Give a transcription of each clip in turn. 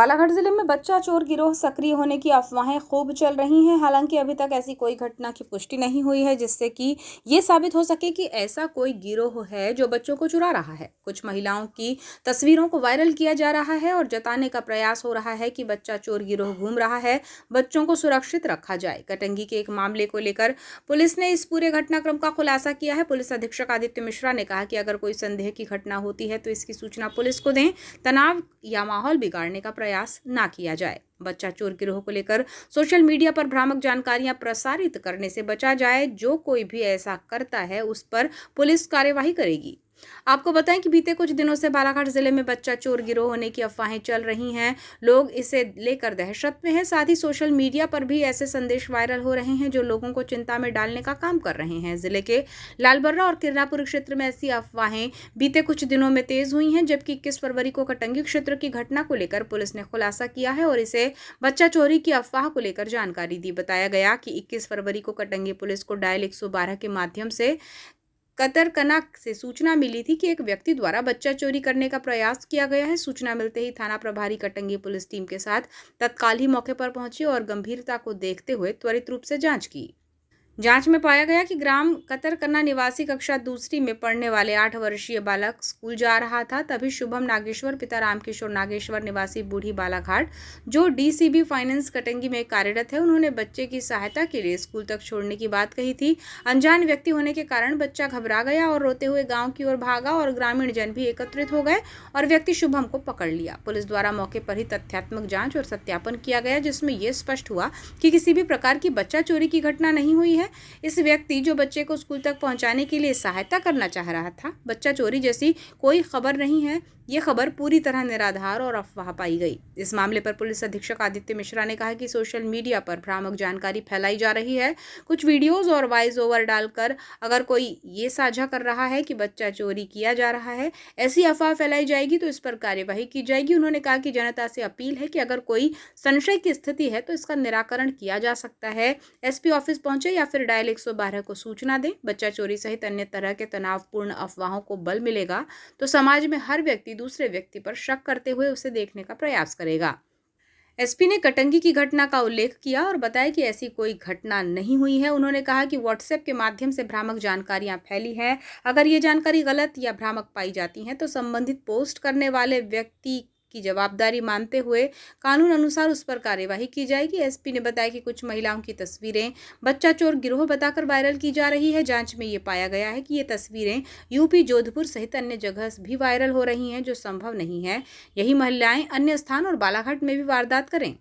बालाघाट जिले में बच्चा चोर गिरोह सक्रिय होने की अफवाहें खूब चल रही हैं। हालांकि अभी तक ऐसी कोई घटना की पुष्टि नहीं हुई है जिससे कि ये साबित हो सके कि ऐसा कोई गिरोह है जो बच्चों को चुरा रहा है। कुछ महिलाओं की तस्वीरों को वायरल किया जा रहा है और जताने का प्रयास हो रहा है कि बच्चा चोर गिरोह घूम रहा है, बच्चों को सुरक्षित रखा जाए। कटंगी के एक मामले को लेकर पुलिस ने इस पूरे घटनाक्रम का खुलासा किया है। पुलिस अधीक्षक आदित्य मिश्रा ने कहा कि अगर कोई संदेह की घटना होती है तो इसकी सूचना पुलिस को दें, तनाव या माहौल बिगाड़ने का प्रयास ना किया जाए। बच्चा चोर गिरोह को लेकर सोशल मीडिया पर भ्रामक जानकारियां प्रसारित करने से बचा जाए। जो कोई भी ऐसा करता है उस पर पुलिस कार्यवाही करेगी। आपको बताएं कि बीते कुछ दिनों से बालाघाट जिले में बच्चा चोर गिरोह होने की अफवाहें चल रही हैं। लोग इसे लेकर दहशत में हैं। साथ ही सोशल मीडिया पर भी ऐसे संदेश वायरल हो रहे हैं जो लोगों को चिंता में डालने का काम कर रहे हैं। जिले के लालबर्रा और किरनापुर क्षेत्र में ऐसी अफवाहें बीते कुछ दिनों में तेज हुई हैं, जबकि 21 फरवरी को कटंगी क्षेत्र की घटना को लेकर पुलिस ने खुलासा किया है और इसे बच्चा चोरी की अफवाह को लेकर जानकारी दी। बताया गया कि 21 फरवरी को कटंगी पुलिस को डायल 112 के माध्यम से कतरकना से सूचना मिली थी कि एक व्यक्ति द्वारा बच्चा चोरी करने का प्रयास किया गया है। सूचना मिलते ही थाना प्रभारी कटंगी पुलिस टीम के साथ तत्काल ही मौके पर पहुंची और गंभीरता को देखते हुए त्वरित रूप से जांच की। जांच में पाया गया कि ग्राम कतरकन्ना निवासी कक्षा दूसरी में पढ़ने वाले 8 वर्षीय बालक स्कूल जा रहा था। तभी शुभम नागेश्वर पिता रामकिशोर नागेश्वर निवासी बूढ़ी बालाघाट, जो डीसीबी फाइनेंस कटंगी में कार्यरत है, उन्होंने बच्चे की सहायता के लिए स्कूल तक छोड़ने की बात कही थी। अनजान व्यक्ति होने के कारण बच्चा घबरा गया और रोते हुए गाँव की ओर भागा और ग्रामीण जन भी एकत्रित हो गए और व्यक्ति शुभम को पकड़ लिया। पुलिस द्वारा मौके पर ही तथ्यात्मक जाँच और सत्यापन किया गया, जिसमें यह स्पष्ट हुआ कि किसी भी प्रकार की बच्चा चोरी की घटना नहीं हुई है। इस व्यक्ति जो बच्चे को स्कूल तक पहुंचाने के लिए सहायता करना चाह रहा था, बच्चा चोरी जैसी कोई खबर नहीं है। ये खबर पूरी तरह निराधार और अफवाह पाई गई। इस मामले पर पुलिस अधीक्षक आदित्य मिश्रा ने कहा कि सोशल मीडिया पर भ्रामक जानकारी फैलाई जा रही है। कुछ वीडियोस और वॉइस ओवर डालकर अगर कोई ये साझा कर रहा है कि बच्चा चोरी किया जा रहा है, ऐसी अफवाह फैलाई जाएगी तो इस पर कार्यवाही की जाएगी। उन्होंने कहा कि जनता से अपील है कि अगर कोई संशय की स्थिति है तो इसका निराकरण किया जा सकता है। एसपी ऑफिस पहुंचे या फिर डायल 112 को सूचना दें। बच्चा चोरी सहित अन्य तरह के तनावपूर्ण अफवाहों को बल मिलेगा तो समाज में हर व्यक्ति दूसरे व्यक्ति पर शक करते हुए उसे देखने का प्रयास करेगा। एसपी ने कटंगी की घटना का उल्लेख किया और बताया कि ऐसी कोई घटना नहीं हुई है। उन्होंने कहा कि व्हाट्सएप के माध्यम से भ्रामक जानकारियां फैली हैं। अगर ये जानकारी गलत या भ्रामक पाई जाती हैं तो संबंधित पोस्ट करने वाले व्यक्ति की जवाबदारी मानते हुए कानून अनुसार उस पर कार्यवाही की जाएगी। एसपी ने बताया कि कुछ महिलाओं की तस्वीरें बच्चा चोर गिरोह बताकर वायरल की जा रही है। जांच में ये पाया गया है कि ये तस्वीरें यूपी जोधपुर सहित अन्य जगह भी वायरल हो रही हैं, जो संभव नहीं है यही महिलाएं अन्य स्थान और बालाघाट में भी वारदात करें।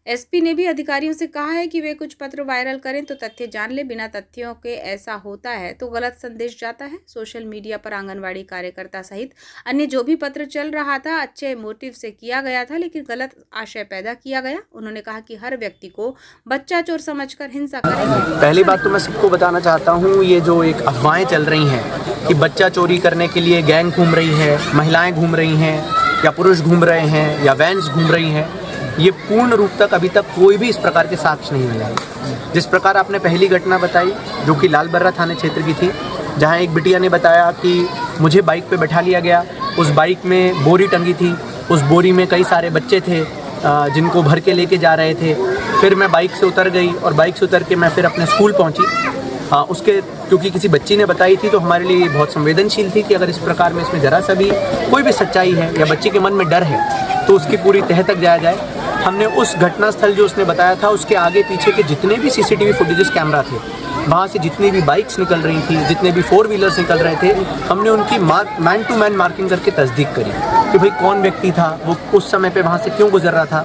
एसपी ने भी अधिकारियों से कहा है कि वे कुछ पत्र वायरल करें तो तथ्य जान ले। बिना तथ्यों के ऐसा होता है तो गलत संदेश जाता है। सोशल मीडिया पर आंगनवाड़ी कार्यकर्ता सहित अन्य जो भी पत्र चल रहा था अच्छे मोटिव से किया गया था, लेकिन गलत आशय पैदा किया गया। उन्होंने कहा कि हर व्यक्ति को बच्चा चोर समझकर हिंसा करेंगे। पहली बात तो मैं सबको बताना चाहता हूँ, ये जो एक अफवाहें चल रही हैं कि बच्चा चोरी करने के लिए गैंग घूम रही है, महिलाएं घूम रही हैं या पुरुष घूम रहे हैं या वैन्स घूम रही हैं, ये पूर्ण रूप तक अभी तक कोई भी इस प्रकार के साक्ष्य नहीं मिला है। जिस प्रकार आपने पहली घटना बताई जो कि लालबर्रा थाने क्षेत्र की थी, जहां एक बिटिया ने बताया कि मुझे बाइक पे बैठा लिया गया, उस बाइक में बोरी टंगी थी, उस बोरी में कई सारे बच्चे थे जिनको भर के लेके जा रहे थे। फिर मैं बाइक से उतर गई और बाइक से उतर के मैं फिर अपने स्कूल पहुँची। उसके क्योंकि किसी बच्ची ने बताई थी तो हमारे लिए बहुत संवेदनशील थी कि अगर इस प्रकार में इसमें ज़रा सा भी कोई भी सच्चाई है या बच्ची के मन में डर है तो उसकी पूरी तह तक जाया जाए। हमने उस घटनास्थल जो उसने बताया था उसके आगे पीछे के जितने भी सीसीटीवी फुटेजेस कैमरा थे, वहाँ से जितनी भी बाइक्स निकल रही थी, जितने भी 4 व्हीलर्स निकल रहे थे, हमने उनकी मैन टू मैन मार्किंग करके तस्दीक करी कि भाई कौन व्यक्ति था, वो उस समय पे वहाँ से क्यों गुजर रहा था।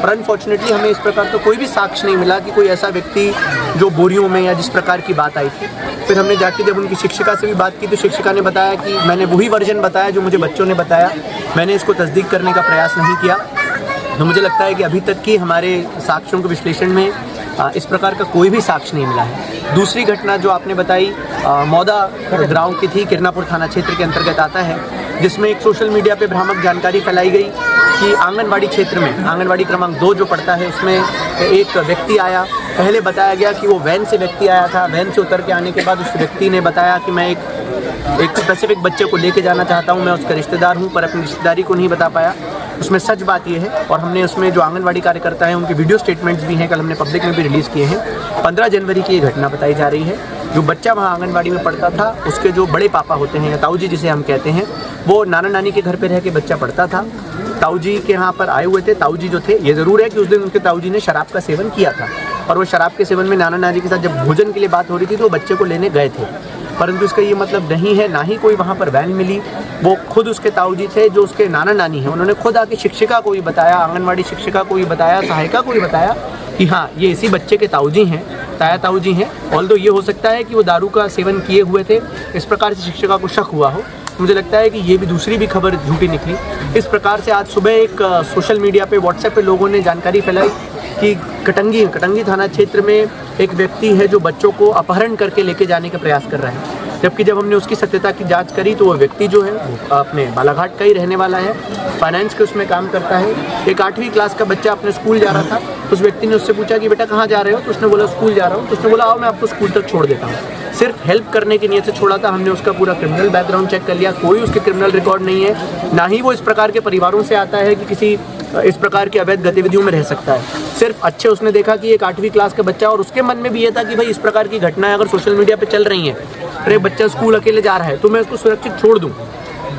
पर अनफॉर्चुनेटली हमें इस प्रकार का कोई भी साक्ष्य नहीं मिला कि कोई ऐसा व्यक्ति जो बोरियों में या जिस प्रकार की बात आई थी। फिर हमने जाके जब उनकी शिक्षिका से भी बात की तो शिक्षिका ने बताया कि मैंने वही वर्जन बताया जो मुझे बच्चों ने बताया, मैंने इसको तस्दीक करने का प्रयास नहीं किया। तो मुझे लगता है कि अभी तक की हमारे साक्ष्यों के विश्लेषण में इस प्रकार का कोई भी साक्ष्य नहीं मिला है। दूसरी घटना जो आपने बताई मौदा गाँव की थी, किरनापुर थाना क्षेत्र के अंतर्गत आता है, जिसमें एक सोशल मीडिया पे भ्रामक जानकारी फैलाई गई कि आंगनवाड़ी क्षेत्र में आंगनवाड़ी क्रमांक 2 जो पड़ता है उसमें एक व्यक्ति आया। पहले बताया गया कि वो वैन से व्यक्ति आया था। वैन से उतर के आने के बाद उस व्यक्ति ने बताया कि मैं एक स्पेसिफिक बच्चे को लेके जाना चाहता हूँ, मैं उसका रिश्तेदार हूँ, पर अपनी रिश्तेदारी को नहीं बता पाया। उसमें सच बात ये है, और हमने उसमें जो आंगनवाड़ी कार्यकर्ता हैं उनके वीडियो स्टेटमेंट्स भी हैं, कल हमने पब्लिक में भी रिलीज़ किए हैं। 15 जनवरी की ये घटना बताई जा रही है। जो बच्चा वहाँ आंगनवाड़ी में पढ़ता था, उसके जो बड़े पापा होते हैं या ताऊ जी जिसे हम कहते हैं, वो नाना नानी के घर पे रह के बच्चा पढ़ता था। ताऊ जी के यहाँ पर आए हुए थे। ताऊ जी जो थे, ये ज़रूर है कि उस दिन उनके ताऊ जी ने शराब का सेवन किया था, और वो शराब के सेवन में नाना नानी के साथ जब भोजन के लिए बात हो रही थी तो वो बच्चे को लेने गए थे। परंतु इसका ये मतलब नहीं है, ना ही कोई वहाँ पर वैन मिली। वो खुद उसके ताऊ जी थे जो उसके नाना नानी हैं, उन्होंने खुद आके शिक्षिका को भी बताया, आंगनवाड़ी शिक्षिका को भी बताया, सहायिका को भी बताया कि हाँ ये इसी बच्चे के ताऊ जी हैं, ताया ताऊ जी हैं। ऑल्दो ये हो सकता है कि वो दारू का सेवन किए हुए थे, इस प्रकार से शिक्षिका को शक हुआ हो। मुझे लगता है कि ये भी दूसरी भी खबर झूठी निकली। इस प्रकार से आज सुबह एक सोशल मीडिया पे, व्हाट्सएप पे लोगों ने जानकारी फैलाई कि कटंगी थाना क्षेत्र में एक व्यक्ति है जो बच्चों को अपहरण करके लेके जाने का प्रयास कर रहा है। जबकि जब हमने उसकी सत्यता की जांच करी तो वो व्यक्ति जो है वो अपने बालाघाट का ही रहने वाला है, फाइनेंस के उसमें काम करता है। एक 8वीं क्लास का बच्चा अपने स्कूल जा रहा था, उस व्यक्ति ने उससे पूछा कि बेटा कहाँ जा रहे हो, तो उसने बोला स्कूल जा रहा हूँ। तो उसने बोला आओ मैं आपको स्कूल तक छोड़ देता हूँ। सिर्फ हेल्प करने की नीयत से छोड़ा था। हमने उसका पूरा क्रिमिनल बैकग्राउंड चेक कर लिया, कोई उसके क्रिमिनल रिकॉर्ड नहीं है, ना ही वो इस प्रकार के परिवारों से आता है कि किसी इस प्रकार की अवैध गतिविधियों में रह सकता है। सिर्फ अच्छे उसने देखा कि एक 8वीं क्लास का बच्चा, और उसके मन में भी ये था कि भाई इस प्रकार की घटनाएं अगर सोशल मीडिया पे चल रही हैं, अरे बच्चा स्कूल अकेले जा रहा है तो मैं उसको सुरक्षित छोड़ दूँ।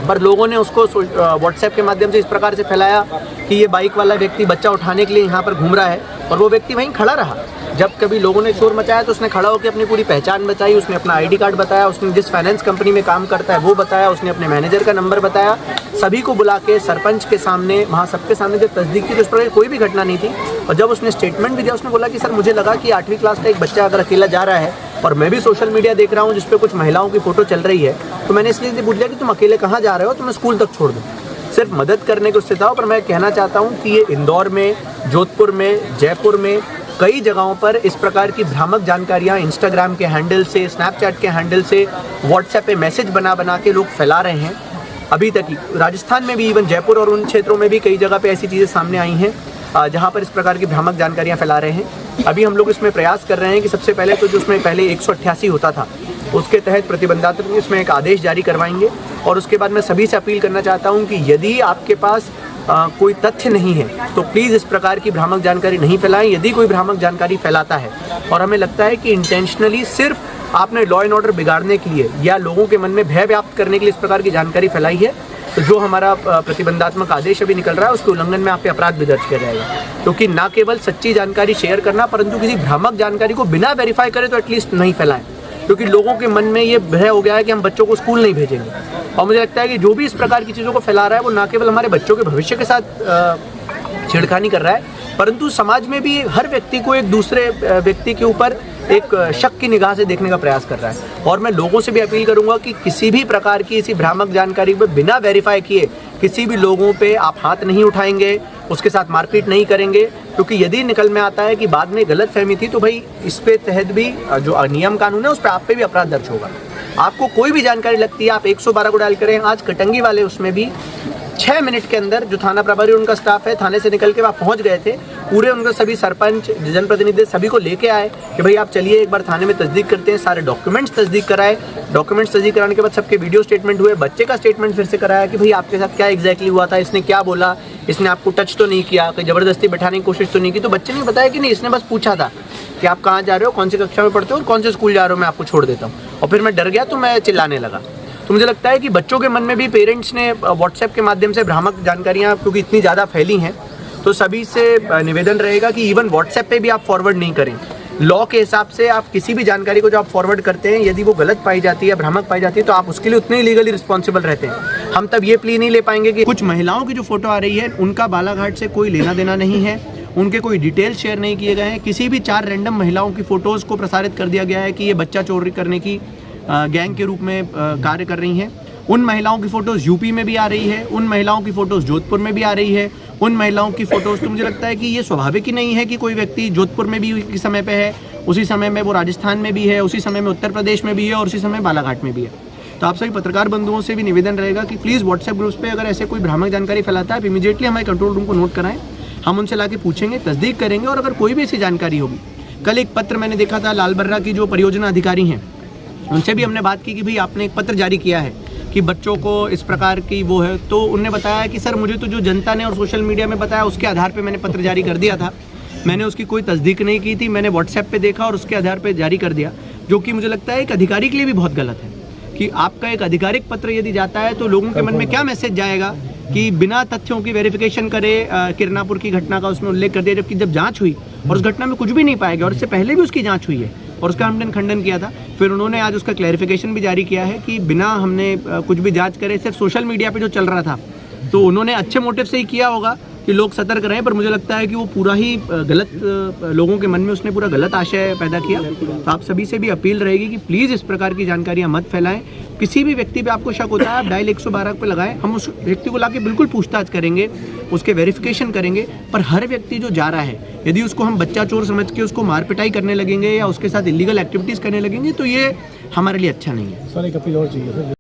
पर लोगों ने उसको व्हाट्सएप के माध्यम से इस प्रकार से फैलाया कि ये बाइक वाला व्यक्ति बच्चा उठाने के लिए यहाँ पर घूम रहा है, और वो व्यक्ति वहीं खड़ा रहा। जब कभी लोगों ने शोर मचाया तो उसने खड़ा होकर अपनी पूरी पहचान बताई, उसने अपना आईडी कार्ड बताया, उसने जिस फाइनेंस कंपनी में काम करता है वो बताया, उसने अपने मैनेजर का नंबर बताया। सभी को बुला के सरपंच के सामने, वहाँ सबके सामने जब तस्दीक की तो इस प्रकार कोई भी घटना नहीं थी। और जब उसने स्टेटमेंट भी दिया, उसने बोला कि सर मुझे लगा कि 8वीं क्लास का एक बच्चा अगर अकेला जा रहा है और मैं भी सोशल मीडिया देख रहा हूँ जिस पे कुछ महिलाओं की फ़ोटो चल रही है, तो मैंने इसलिए पूछ लिया कि तुम अकेले कहाँ जा रहे हो, तो मैं स्कूल तक छोड़ दूँ। सिर्फ मदद करने के उससे था। पर मैं कहना चाहता हूँ कि ये इंदौर में, जोधपुर में, जयपुर में कई जगहों पर इस प्रकार की भ्रामक जानकारियाँ इंस्टाग्राम के हैंडल से, स्नैपचैट के हैंडल से, व्हाट्सएप पे मैसेज बना के लोग फैला रहे हैं। अभी तक ही राजस्थान में भी, इवन जयपुर और उन क्षेत्रों में भी कई जगह पे ऐसी चीज़ें सामने आई हैं जहाँ पर इस प्रकार की भ्रामक जानकारियाँ फैला रहे हैं। अभी हम लोग इसमें प्रयास कर रहे हैं कि सबसे पहले तो जो उसमें पहले 188 होता था उसके तहत प्रतिबंधात्मक इसमें एक आदेश जारी करवाएंगे। और उसके बाद मैं सभी से अपील करना चाहता हूँ कि यदि आपके पास कोई तथ्य नहीं है तो प्लीज़ इस प्रकार की भ्रामक जानकारी नहीं फैलाएं। यदि कोई भ्रामक जानकारी फैलाता है और हमें लगता है कि इंटेंशनली सिर्फ आपने लॉ एंड ऑर्डर बिगाड़ने के लिए या लोगों के मन में भय व्याप्त करने के लिए इस प्रकार की जानकारी फैलाई है, तो जो हमारा प्रतिबंधात्मक आदेश अभी निकल रहा है उसके उल्लंघन में आप पे अपराध भी दर्ज किया जाएगा। क्योंकि ना केवल सच्ची जानकारी शेयर करना, परंतु किसी भ्रामक जानकारी को बिना वेरीफाई करे तो एटलीस्ट नहीं फैलाएं। क्योंकि लोगों के मन में ये भय हो गया है कि हम बच्चों को स्कूल नहीं भेजेंगे। और मुझे लगता है कि जो भी इस प्रकार की चीज़ों को फैला रहा है वो ना केवल हमारे बच्चों के भविष्य के साथ छेड़खानी कर रहा है, परंतु समाज में भी हर व्यक्ति को एक दूसरे व्यक्ति के ऊपर एक शक की निगाह से देखने का प्रयास कर रहा है। और मैं लोगों से भी अपील करूंगा कि किसी भी प्रकार की इसी भ्रामक जानकारी पर बिना वेरीफाई किए किसी भी लोगों पे आप हाथ नहीं उठाएंगे, उसके साथ मारपीट नहीं करेंगे। क्योंकि यदि निकल में आता है कि बाद में गलत फहमी थी तो भाई इस पे तहत भी जो नियम कानून है उस पर आप पे भी अपराध दर्ज होगा। आपको कोई भी जानकारी लगती है आप 112 को डायल करें। आज कटंगी वाले उसमें भी 6 मिनट के अंदर जो थाना प्रभारी उनका स्टाफ है थाने से निकल के वहाँ पहुँच गए थे। पूरे उनके सभी सरपंच, जनप्रतिनिधि सभी को लेके आए कि भाई आप चलिए एक बार थाने में तस्दीक करते हैं। सारे डॉक्यूमेंट्स तस्दीक कराए। डॉक्यूमेंट्स तस्दीक कराने के बाद सबके वीडियो स्टेटमेंट हुए। बच्चे का स्टेटमेंट फिर से कराया कि भाई आपके साथ क्या एग्जैक्टली हुआ था, इसने क्या बोला, इसने आपको टच तो नहीं किया, कोई ज़बरदस्ती बैठाने की कोशिश तो नहीं की। तो बच्चे ने बताया कि नहीं, इसने बस पूछा था कि आप कहाँ जा रहे हो, कौन सी कक्षा में पढ़ते हो और कौन से स्कूल जा रहे हो, मैं आपको छोड़ देता हूँ। और फिर मैं डर गया तो मैं चिल्लाने लगा। तो मुझे लगता है कि बच्चों के मन में भी पेरेंट्स ने व्हाट्सएप के माध्यम से भ्रामक जानकारियाँ क्योंकि इतनी ज़्यादा फैली हैं, तो सभी से निवेदन रहेगा कि इवन व्हाट्सएप पे भी आप फॉरवर्ड नहीं करें। लॉ के हिसाब से आप किसी भी जानकारी को जो आप फॉरवर्ड करते हैं, यदि वो गलत पाई जाती है, भ्रामक पाई जाती है, तो आप उसके लिए उतने ही लीगली रिस्पॉन्सिबल रहते हैं। हम तब ये प्ली नहीं ले पाएंगे कि कुछ महिलाओं की जो फोटो आ रही है उनका बालाघाट से कोई लेना देना नहीं है, उनके कोई डिटेल शेयर नहीं किए गए हैं। किसी भी 4 रैंडम महिलाओं की फ़ोटोज़ को प्रसारित कर दिया गया है कि ये बच्चा चोरी करने की गैंग के रूप में कार्य कर रही हैं। उन महिलाओं की फ़ोटोज़ यूपी में भी आ रही है, उन महिलाओं की फ़ोटोज़ जोधपुर में भी आ रही है, उन महिलाओं की फ़ोटोज़। तो मुझे लगता है कि ये स्वाभाविक ही नहीं है कि कोई व्यक्ति जोधपुर में भी किस समय पे है, उसी समय में वो राजस्थान में भी है, उसी समय में उत्तर प्रदेश में भी है और उसी समय बालाघाट में भी है। तो आप सभी पत्रकार बंधुओं से भी निवेदन रहेगा कि प्लीज़ व्हाट्सएप ग्रुप्स पे अगर ऐसे कोई भ्रामक जानकारी फैलाता है आप इमीडिएटली हमारे कंट्रोल रूम को नोट कराएं। हम उनसे लाके पूछेंगे, तस्दीक करेंगे और अगर कोई भी ऐसी जानकारी होगी। कल एक पत्र मैंने देखा था लालबर्रा की जो परियोजना अधिकारी हैं उनसे भी हमने बात की कि भाई आपने एक पत्र जारी किया है कि बच्चों को इस प्रकार की वो है, तो उनने बताया कि सर मुझे तो जो जनता ने और सोशल मीडिया में बताया उसके आधार पे मैंने पत्र जारी कर दिया था, मैंने उसकी कोई तस्दीक नहीं की थी, मैंने व्हाट्सएप पे देखा और उसके आधार पे जारी कर दिया, जो कि मुझे लगता है एक अधिकारी के लिए भी बहुत गलत है कि आपका एक आधिकारिक पत्र यदि जाता है तो लोगों के मन में क्या मैसेज जाएगा कि बिना तथ्यों की वेरिफिकेशन करे किरनापुर की घटना का उसमें उल्लेख कर दिया, जबकि जब जांच हुई और उस घटना में कुछ भी नहीं पाया गया और इससे पहले भी उसकी जांच हुई है और उसका हमने खंडन किया था। फिर उन्होंने आज उसका क्लैरिफिकेशन भी जारी किया है कि बिना हमने कुछ भी जांच करे, सिर्फ सोशल मीडिया पे जो चल रहा था तो उन्होंने अच्छे मोटिव से ही किया होगा कि लोग सतर्क रहें, पर मुझे लगता है कि वो पूरा ही गलत लोगों के मन में उसने पूरा गलत आशय पैदा किया। तो आप सभी से भी अपील रहेगी कि प्लीज़ इस प्रकार की जानकारियाँ मत फैलाएं। किसी भी व्यक्ति पे आपको शक होता है आप डायल 112 पे लगाएं, हम उस व्यक्ति को लाके बिल्कुल पूछताछ करेंगे, उसके वेरिफिकेशन करेंगे। पर हर व्यक्ति जो जा रहा है यदि उसको हम बच्चा चोर समझ के उसको मार पिटाई करने लगेंगे या उसके साथ इलीगल एक्टिविटीज़ करने लगेंगे तो ये हमारे लिए अच्छा नहीं है। सर एक अपील और चाहिए सर,